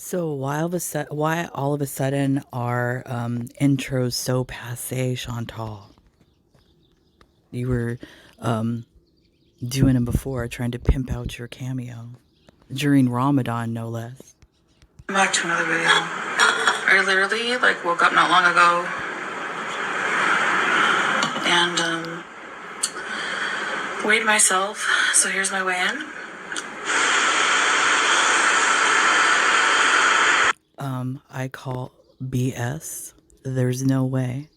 So why all of a sudden are intros so passé, Chantal? You were doing them before, trying to pimp out your cameo during Ramadan, no less. Back to another video. I literally woke up not long ago and weighed myself. So here's my weigh-in. I call BS. There's no way.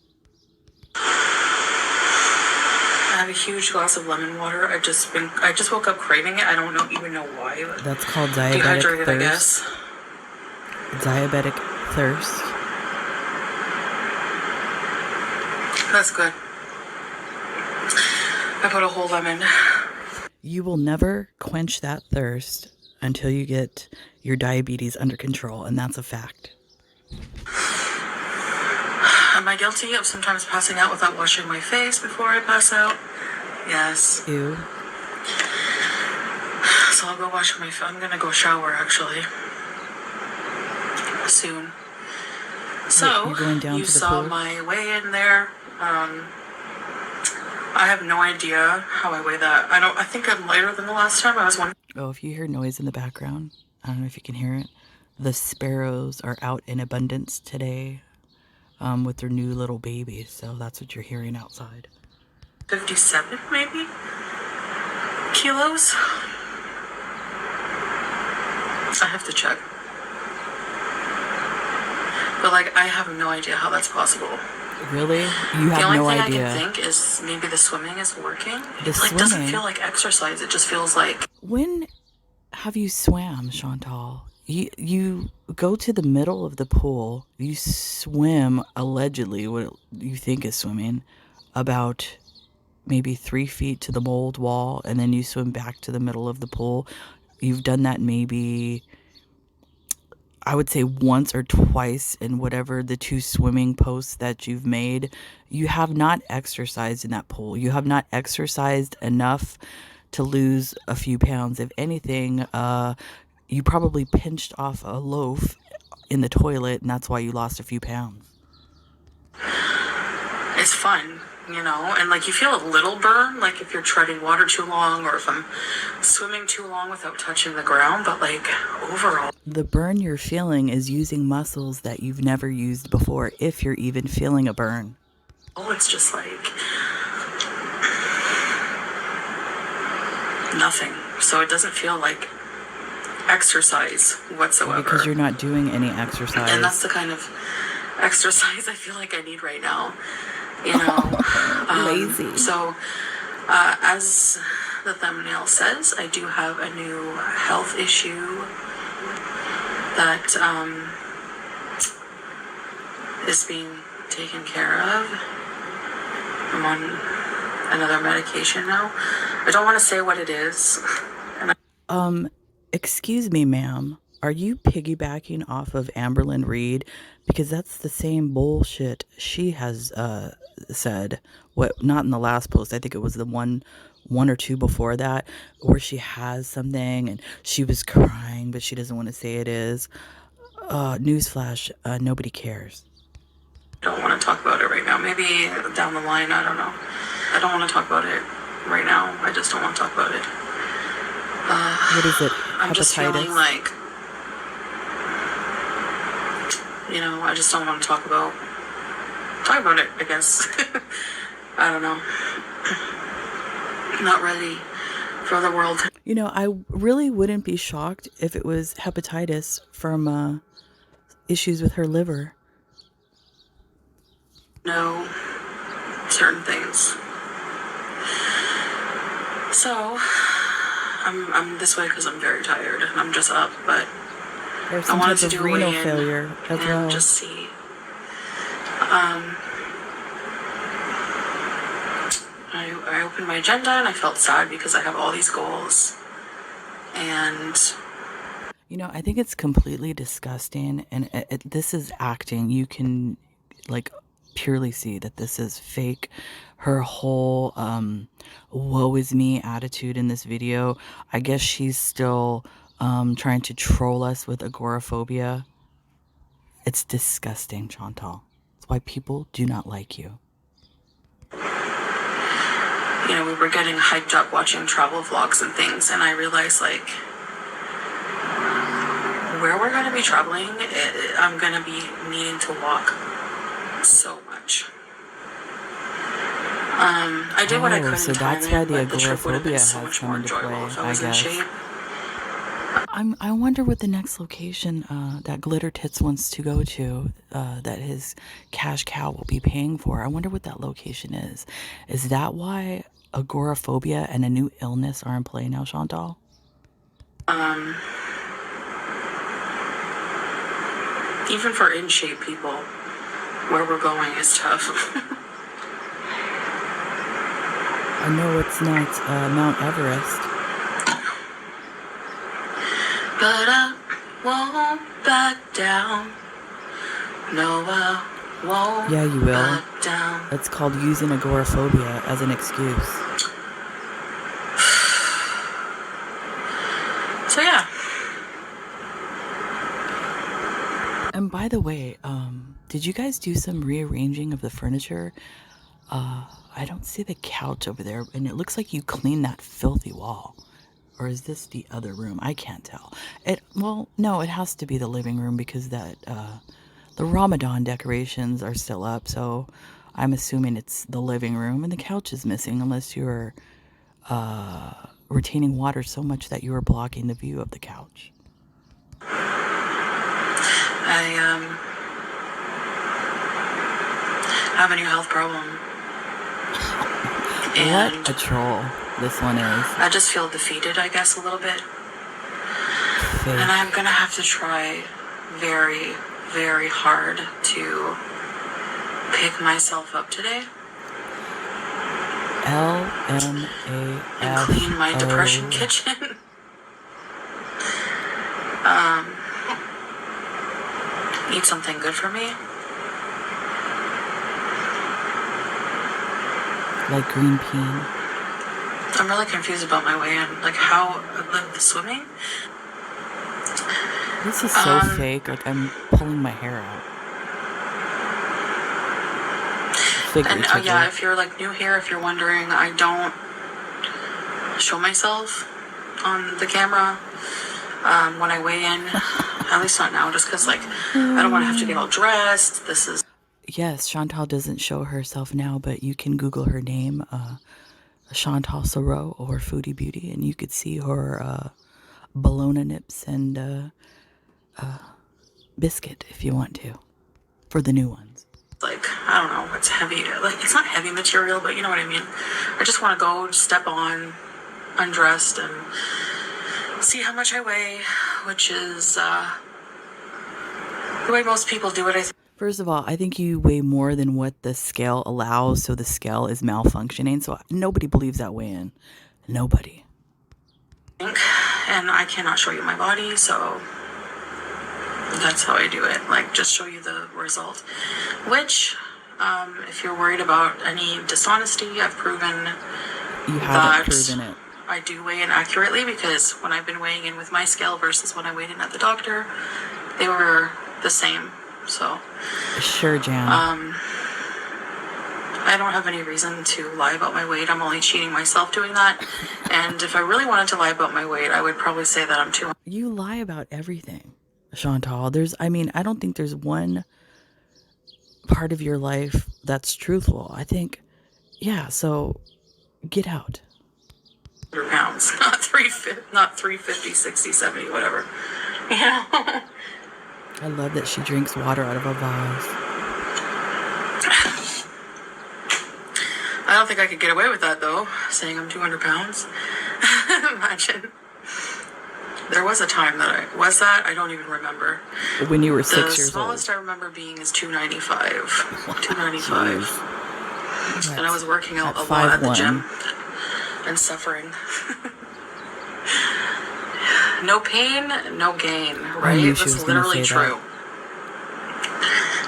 I have a huge glass of lemon water. I just woke up craving it. I don't even know why. That's called diabetic dehydrated, thirst. I guess. Diabetic thirst. That's good. I put a whole lemon. You will never quench that thirst until you get your diabetes under control, and that's a fact. Am I guilty of sometimes passing out without washing my face before I pass out? Yes. Ew. So I'll go wash my face. I'm gonna go shower actually soon. So you're going down you to the saw pool? my weigh-in there. I have no idea how I weigh that. I think I'm lighter than the last time. I was wondering. Oh, if you hear noise in the background, I don't know if you can hear it. The sparrows are out in abundance today with their new little babies. So that's what you're hearing outside. 57 maybe kilos. I have to check. But I have no idea how that's possible. Really? You have no idea? The only thing I can think is maybe the swimming is working. It doesn't feel like exercise. It just feels like... When have you swam, Chantal? You go to the middle of the pool. You swim, allegedly, what you think is swimming, about maybe 3 feet to the mold wall, and then you swim back to the middle of the pool. You've done that maybe... I would say once or twice in whatever the 2 swimming posts that you've made. You have not exercised in that pool. You have not exercised enough to lose a few pounds. If anything, you probably pinched off a loaf in the toilet, and that's why you lost a few pounds. It's fun, you know, and you feel a little burn, if you're treading water too long or if I'm swimming too long without touching the ground, but overall. The burn you're feeling is using muscles that you've never used before, if you're even feeling a burn. Oh, it's just nothing. So it doesn't feel like exercise whatsoever. Because you're not doing any exercise. And that's the kind of exercise I feel like I need right now. You know, lazy. So, as the thumbnail says, I do have a new health issue that is being taken care of. I'm on another medication now. I don't want to say what it is. Excuse me, ma'am. Are you piggybacking off of Amberlynn Reed? Because that's the same bullshit she has said. Not in the last post. I think it was the one or two before that, where she has something and she was crying, but she doesn't want to say it is. Newsflash, nobody cares. I don't want to talk about it right now. Maybe down the line, I don't know. I don't want to talk about it right now. I just don't want to talk about it. What is it? I'm just feeling Hepatitis? I just don't want to talk about it, I guess. I don't know. Not ready for the world. I really wouldn't be shocked if it was hepatitis from issues with her liver. Know certain things. So I'm this way because I'm very tired and I'm just up, but There's I some wanted type to of do renal weigh-in failure as and well. just see. I opened my agenda and I felt sad because I have all these goals, and I think it's completely disgusting, and this is acting. You can purely see that this is fake. Her whole woe is me attitude in this video, I guess she's still trying to troll us with agoraphobia. It's disgusting, Chantal. It's why people do not like you. You know, we were getting hyped up watching travel vlogs and things, and I realized, like, where we're going to be traveling, I'm going to be needing to walk so much. I did what I could so in that's timing, why the but the trip would have been agoraphobia so has much come more into enjoyable play, if I I was in guess. shape. I wonder what the next location that Glitter Tits wants to go to, that his cash cow will be paying for. I wonder what that location is. Is that why agoraphobia and a new illness are in play now, Chantal? Even for in shape people, where we're going is tough. I know it's not Mount Everest. But I won't back down. No, I won't Yeah, you will. back down. It's called using agoraphobia as an excuse. So yeah. And by the way, did you guys do some rearranging of the furniture? I don't see the couch over there, and it looks like you cleaned that filthy wall. Or is this the other room? I can't tell. Well, no, it has to be the living room because the Ramadan decorations are still up, so I'm assuming it's the living room, and the couch is missing unless you're retaining water so much that you are blocking the view of the couch. I have a new health problem. And What a troll this one is. I just feel defeated, I guess, a little bit. Fake. And I'm gonna have to try very, very hard to pick myself up today. LMAFO. And clean my depression kitchen. Eat something good for me. Like green bean. I'm really confused about my way in. Like how, the swimming? This is so fake. Like I'm pulling my hair out. And yeah, if you're like new here, if you're wondering, I don't show myself on the camera when I weigh in. At least not now, just because like I don't want to have to get all dressed. This is Yes, Chantal doesn't show herself now, but you can Google her name, Chantal Sorrow or Foodie Beauty, and you could see her bologna nips and biscuit if you want to, for the new ones. like, I don't know, it's heavy. Like it's not heavy material, but you know what I mean. I just want to go step on, undressed, and see how much I weigh, which is the way most people do it. First of all, I think you weigh more than what the scale allows, so the scale is malfunctioning. So nobody believes that weigh-in. Nobody. And I cannot show you my body, so that's how I do it. Like, just show you the result. Which, if you're worried about any dishonesty, I've proven You haven't proven it. I do weigh in accurately, because when I've been weighing in with my scale versus when I weighed in at the doctor, they were the same. So sure, Jan. I don't have any reason to lie about my weight. I'm only cheating myself doing that. And if I really wanted to lie about my weight, I would probably say that I'm 200. You lie about everything, Chantal. I don't think there's one part of your life that's truthful. I think, yeah, so get out. Pounds, not 350, 60, 70, whatever. You know? I love that she drinks water out of a vase. I don't think I could get away with that, though, saying I'm 200 pounds. Imagine. There was a time that I don't even remember. When you were 6 years old. The smallest I remember being is 295. 295. Jeez. And I was working out a lot at the gym and suffering. No pain, no gain, right? That's literally true.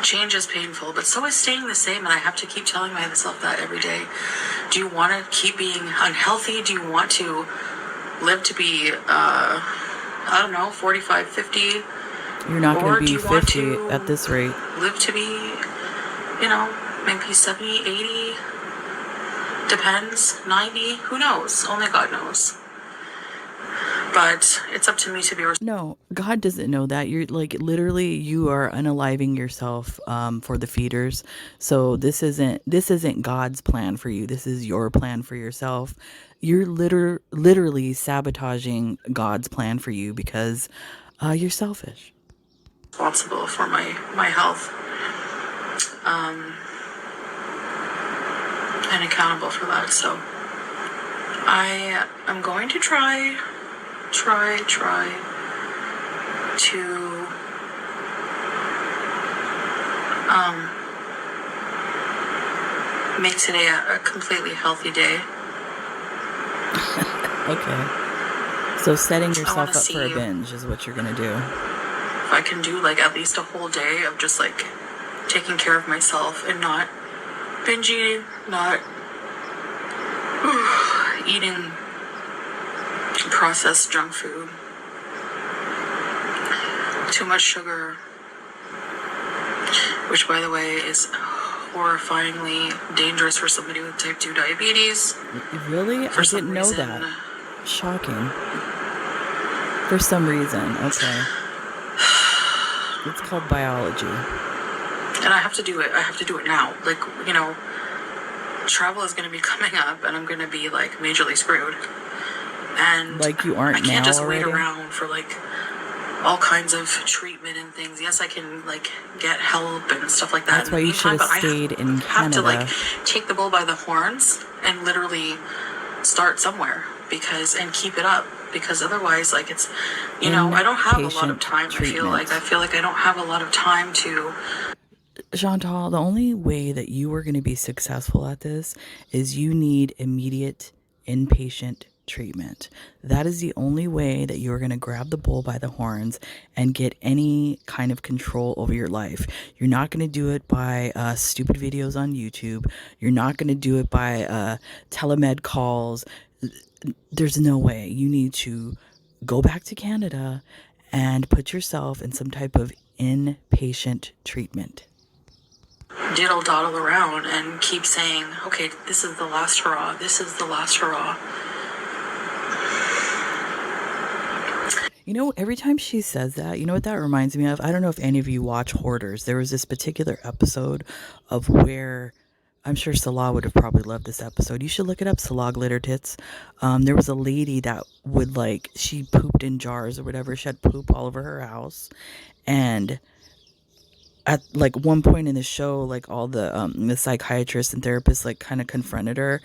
Change is painful, but so is staying the same, and I have to keep telling myself that every day. Do you want to keep being unhealthy? Do you want to live to be I don't know, 45, 50? You're not going Or to do be you want 50 to at this rate. live to be, maybe 70, 80? Depends. 90? Who knows? Only God knows. But it's up to me to be No, God doesn't know that. You're like literally you are unaliving yourself for the feeders. So this isn't God's plan for you. This is your plan for yourself. You're literally sabotaging God's plan for you because you're selfish. responsible for my health. And accountable for that. So I am going to try to make today a completely healthy day. Okay. So setting yourself up for a see binge is what you're going to do. if I can do like at least a whole day of just like taking care of myself and not binge eating, not eating processed junk food, too much sugar, which by the way is horrifyingly dangerous for somebody with type 2 diabetes. Really? I didn't know that. Shocking. For some reason. Okay. It's called biology. And I have to do it. I have to do it now. Like, travel is going to be coming up and I'm going to be like majorly screwed. And like you aren't I can't now just already? wait around for like all kinds of treatment and things. Yes, I can like get help and stuff like that. That's why you should have stayed in Canada. I have to like take the bull by the horns and literally start somewhere and keep it up, because otherwise like it's, I don't have a lot of time. I feel like I don't have a lot of time to. Chantal, the only way that you are going to be successful at this is you need immediate inpatient treatment. That is the only way that you're going to grab the bull by the horns and get any kind of control over your life. You're not going to do it by stupid videos on YouTube. You're not going to do it by telemed calls. There's no way. You need to go back to Canada and put yourself in some type of inpatient treatment. Diddle doddle around and keep saying, okay, this is the last hurrah, this is the last hurrah. Every time she says that, you know what that reminds me of? I don't know if any of you watch Hoarders. There was this particular episode of where, I'm sure Salah would have probably loved this episode. You should look it up, Salah Glitter Tits. There was a lady that would she pooped in jars or whatever. She had poop all over her house. And at one point in the show, all the psychiatrists and therapists kind of confronted her,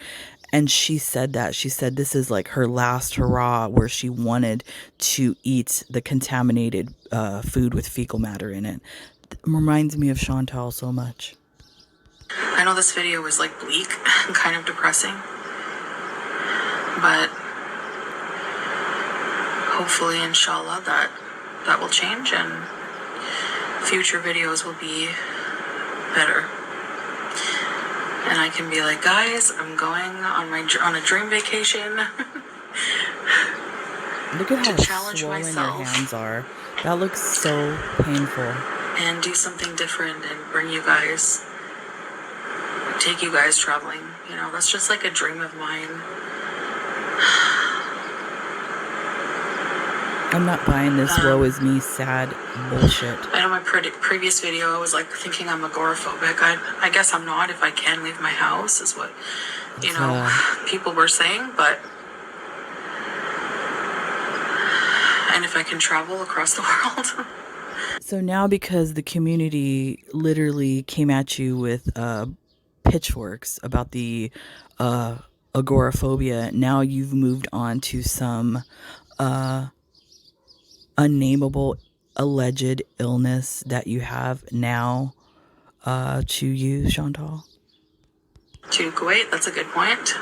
and she said this is her last hurrah, where she wanted to eat the contaminated food with fecal matter in it. Reminds me of Chantal so much. I know this video was bleak and kind of depressing, but hopefully, inshallah, that will change and future videos will be better. And I can be like, guys, I'm going on a dream vacation. Look at how challenge swollen myself. Your hands are. That looks so painful. And do something different and take you guys traveling. That's just a dream of mine. I'm not buying this woe is me sad bullshit. I know my previous video I was thinking I'm agoraphobic. I guess I'm not if I can leave my house, is what people were saying, but and if I can travel across the world. So now, because the community literally came at you with pitchforks about the agoraphobia, now you've moved on to some unnameable alleged illness that you have now to you, Chantal? To Kuwait, that's a good point.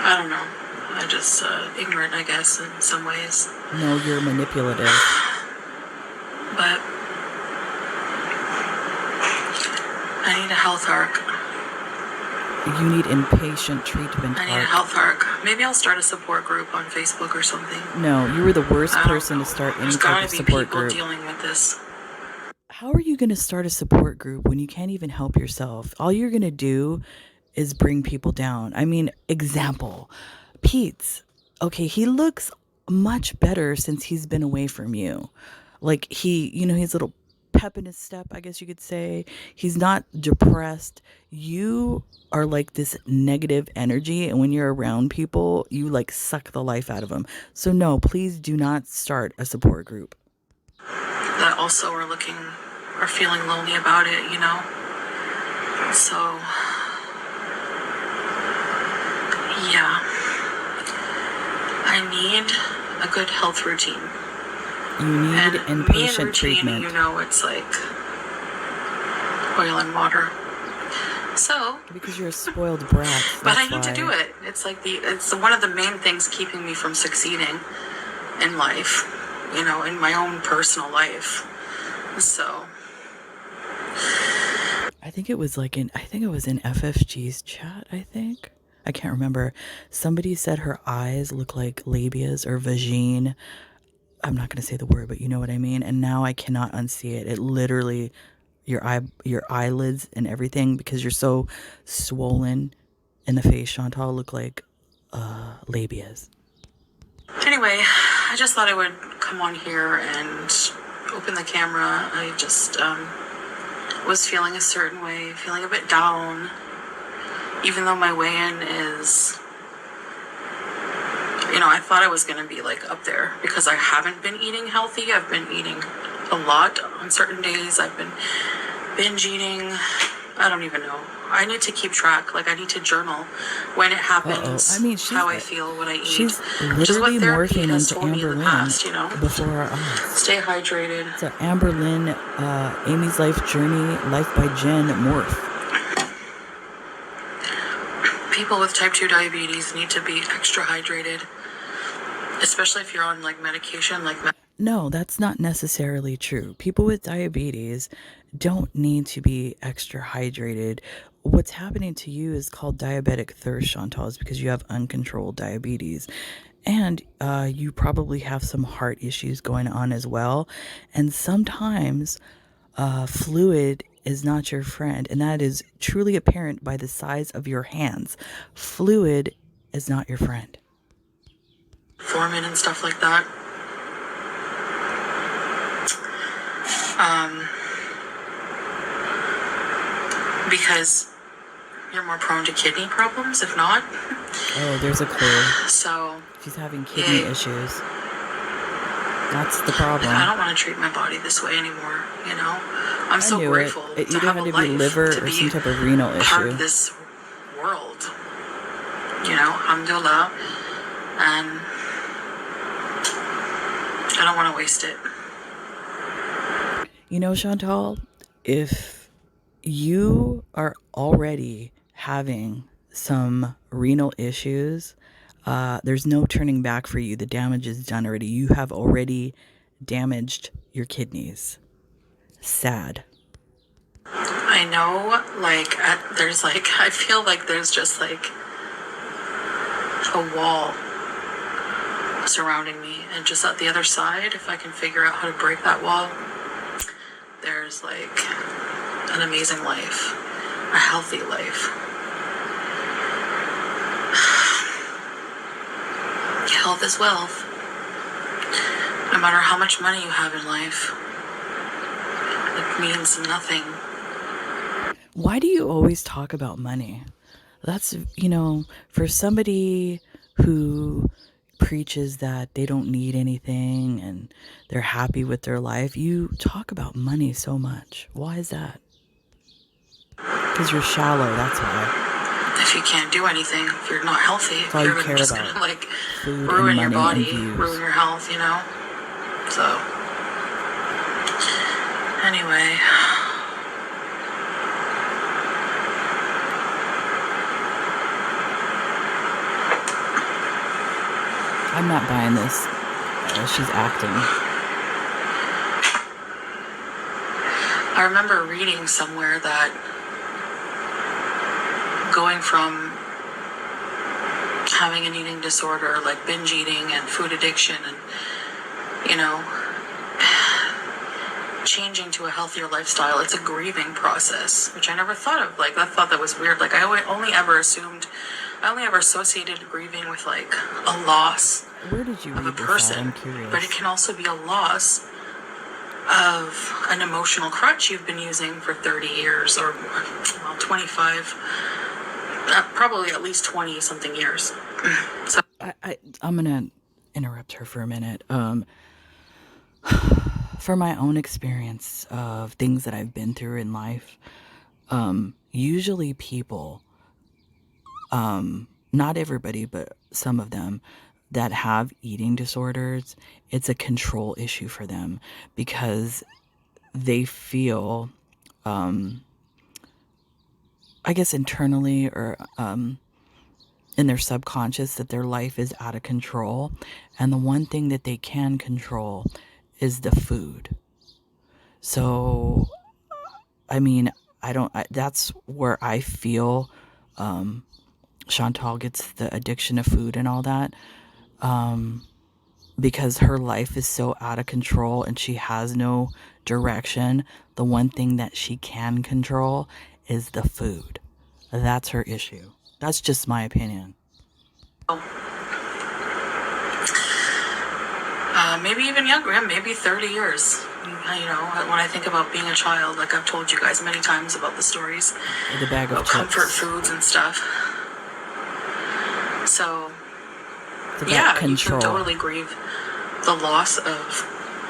I don't know. I'm just ignorant, I guess, in some ways. No, you're manipulative. But I need a health arc. You need inpatient treatment. I need a health arc. Maybe I'll start a support group on Facebook or something. No, you were the worst person to start any type of support group. There's gotta be people dealing with this. How are you going to start a support group when you can't even help yourself? All you're going to do is bring people down. I mean, example, Pete's. Okay, he looks much better since he's been away from you. Like he's a little pep in his step, I guess you could say. He's not depressed. You are like this negative energy, and when you're around people, you like suck the life out of them. So no, please do not start a support group. That also are feeling lonely about it, you know? So, yeah. I need a good health routine. You need inpatient treatment. You know, it's like oil and water. So, because you're a spoiled brat. But I need to do it. It's like it's one of the main things keeping me from succeeding in life, you know, in my own personal life. So, I think it was in FFG's chat, I can't remember. Somebody said her eyes look like labias or vagine. I'm not going to say the word, but you know what I mean. And now I cannot unsee it. It literally, your eyelids and everything, because you're so swollen in the face, Chantal, look like labias. Anyway, I just thought I would come on here and open the camera. I just was feeling a certain way, feeling a bit down, even though my weigh-in is, you know, I thought I was going to be like up there because I haven't been eating healthy. I've been eating a lot on certain days. I've been binge eating. I don't even know. I need to keep track. Like, I need to journal when it happens. I mean, how I feel when I eat. She's literally morphing into Amber Lynn past, you know? Before our eyes. Stay hydrated. So Amber Lynn, Amy's Life Journey, Life by Jen, morph. People with type 2 diabetes need to be extra hydrated, especially if you're on like medication. No, that's not necessarily true. People with diabetes don't need to be extra hydrated. What's happening to you is called diabetic thirst, Chantal, is because you have uncontrolled diabetes. And you probably have some heart issues going on as well. And sometimes fluid is not your friend. And that is truly apparent by the size of your hands. Fluid is not your friend. Foreman and stuff like that. Because you're more prone to kidney problems, if not. Oh, there's a clue. So she's having kidney issues. That's the problem. I don't want to treat my body this way anymore, you know? I'm so grateful to have a life, be liver or some type of renal issue. Part of this world, you know, alhamdulillah, and I don't want to waste it. You know, Chantal, if you are already having some renal issues, there's no turning back for you. The damage is done already. You have already damaged your kidneys. Sad. I know, like, I feel like there's just like a wall surrounding me, and just at the other side, if I can figure out how to break that wall, there's like an amazing life, a healthy life. Health is wealth. No matter how much money you have in life, it means nothing. Why do you always talk about money? That's, you know, for somebody who preaches that they don't need anything and they're happy with their life, you talk about money so much. Why is that? Because you're shallow, that's why. If you can't do anything, if you're not healthy, if you're just gonna like food ruin your body, ruin your health, you know? So, anyway. I'm not buying this. She's acting. I remember reading somewhere that going from having an eating disorder like binge eating and food addiction and, you know, changing to a healthier lifestyle, it's a grieving process, which I never thought of. Like, I thought that was weird. Like, I only ever associated grieving with like a loss Where did you of a read this person. at? I'm curious. But it can also be a loss of an emotional crutch you've been using for 30 years or, well, 25, probably at least 20 something years. So I'm gonna interrupt her for a minute. For my own experience of things that I've been through in life, usually people, not everybody, but some of them that have eating disorders, it's a control issue for them because they feel, I guess internally or in their subconscious, that their life is out of control. And the one thing that they can control is the food. So, I mean, that's where I feel Chantal gets the addiction of food and all that. Because her life is so out of control and she has no direction. The one thing that she can control is the food. That's her issue. That's just my opinion. maybe even younger, maybe 30 years. You know, when I think about being a child, like I've told you guys many times about the stories The bag of about chips. comfort foods and stuff. So, It's yeah, about control. you can totally grieve the loss of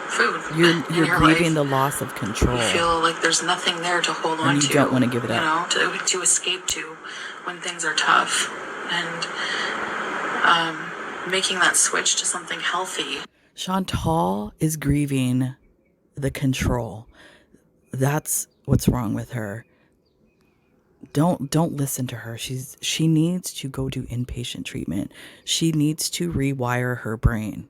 food. You're grieving the loss of control. You feel like there's nothing there to hold on and to. You don't want to give it up. You know, to escape to when things are tough. And making that switch to something healthy. Chantal is grieving the control. That's what's wrong with her. Don't listen to her. She needs to go to inpatient treatment. She needs to rewire her brain.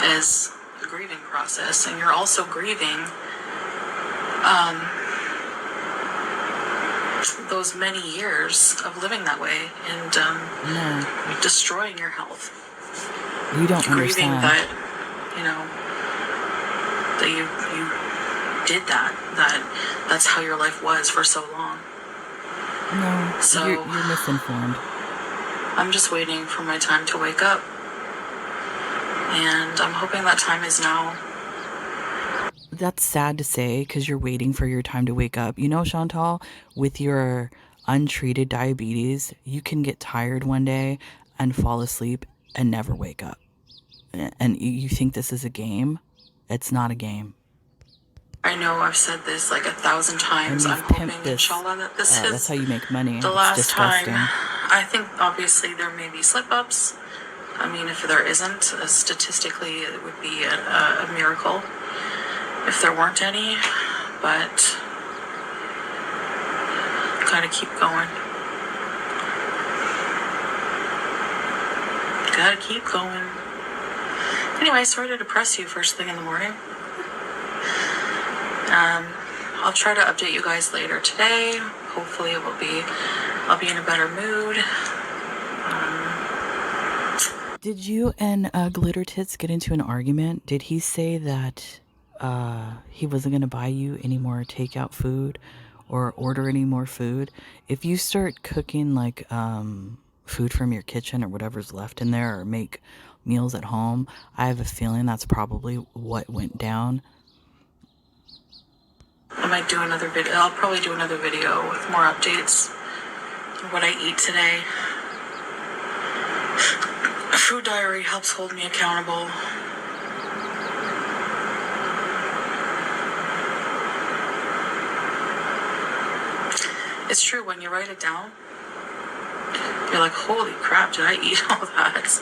Is a grieving process, and you're also grieving those many years of living that way and destroying your health. You don't grieving understand that, you know, that you did that's how your life was for so long. No, so you're misinformed. I'm just waiting for my time to wake up, and I'm hoping that time is now. That's sad to say because you're waiting for your time to wake up. You know, Chantal, with your untreated diabetes, you can get tired one day and fall asleep and never wake up. And you think this is a game? It's not a game. I know I've said this like 1,000 times. I'm hoping, inshallah, that this is that's how you make money. The last time. I think obviously there may be slip-ups. I mean, if there isn't, statistically it would be a miracle if there weren't any, but gotta keep going. Gotta keep going. Anyway, sorry to depress you first thing in the morning. I'll try to update you guys later today. Hopefully I'll be in a better mood. Did you and Glitter Tits get into an argument? Did he say that he wasn't going to buy you any more takeout food or order any more food? If you start cooking like food from your kitchen or whatever's left in there, or make meals at home, I have a feeling that's probably what went down. I might do another video. I'll probably do another video with more updates on what I eat today. A food diary helps hold me accountable. It's true, when you write it down, you're like, holy crap, did I eat all that?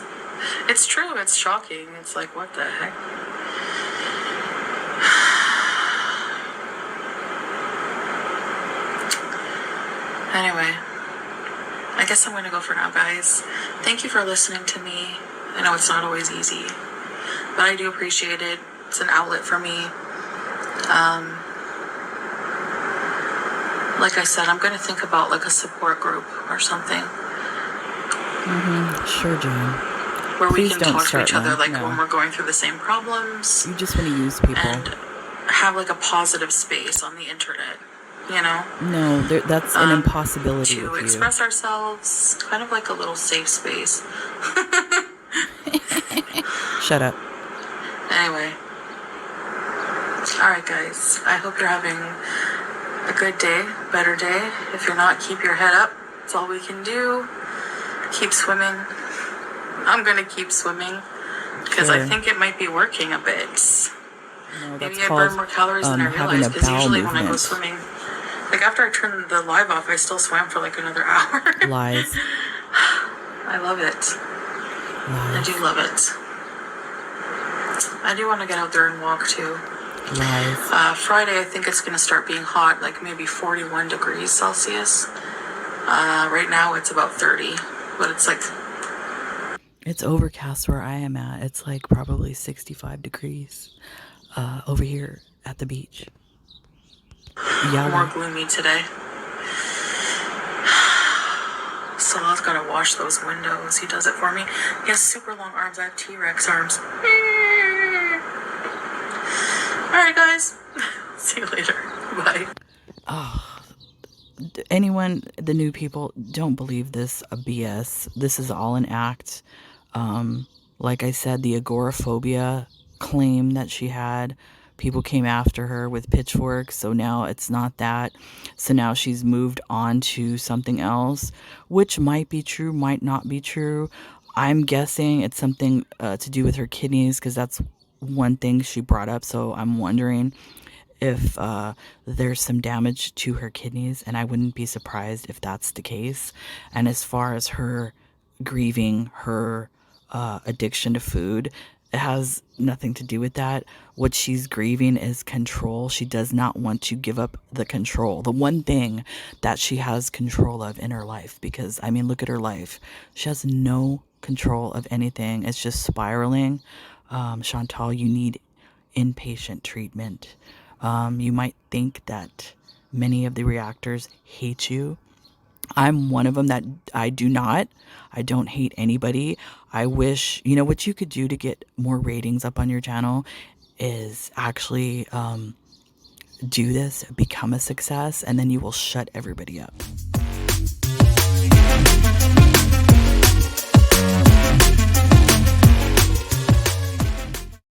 It's true, it's shocking. It's like, what the heck? Anyway, I guess I'm going to go for now, guys. Thank you for listening to me. I know it's not always easy, but I do appreciate it. It's an outlet for me. like I said, I'm going to think about like a support group or something. Sure, Jane. Where Please we can don't talk to start each other, one. like No. when we're going through the same problems. You just want to use people. And have like a positive space on the internet, you know? No, that's an impossibility to with express you. ourselves, kind of like a little safe space. Shut up. Anyway. Alright, guys. I hope you're having a good day, better day. If you're not, keep your head up. That's all we can do. Keep swimming. I'm gonna keep swimming because I think it might be working a bit. No, that's Maybe I called burn more calories than I having realize, a because bowel usually when I go movement. swimming, like after I turn the live off, I still swam for like another hour. Lies. I love it. Lies. I do love it. I do want to get out there and walk too. Lies. Friday, I think it's going to start being hot, like maybe 41 degrees Celsius. Right now it's about 30, but it's like... It's overcast where I am at. It's like probably 65 degrees over here at the beach. More gloomy today. Salah's got to wash those windows. He does it for me. He has super long arms. I have T-Rex arms. Alright, guys. See you later. Bye. Oh, anyone, the new people, don't believe this BS. This is all an act. Like I said, the agoraphobia claim that she had, people came after her with pitchforks, so now it's not that. So now she's moved on to something else, which might be true, might not be true. I'm guessing it's something to do with her kidneys, because that's one thing she brought up. So I'm wondering if there's some damage to her kidneys, and I wouldn't be surprised if that's the case. And as far as her grieving her addiction to food, it has nothing to do with that. What she's grieving is control. She does not want to give up the control, the one thing that she has control of in her life. Because, I mean, look at her life. She has no control of anything. It's just spiraling. Chantal, you need inpatient treatment. You might think that many of the reactors hate you. I'm one of them that I do not. I don't hate anybody. I wish, you know, what you could do to get more ratings up on your channel is actually do this, become a success, and then you will shut everybody up.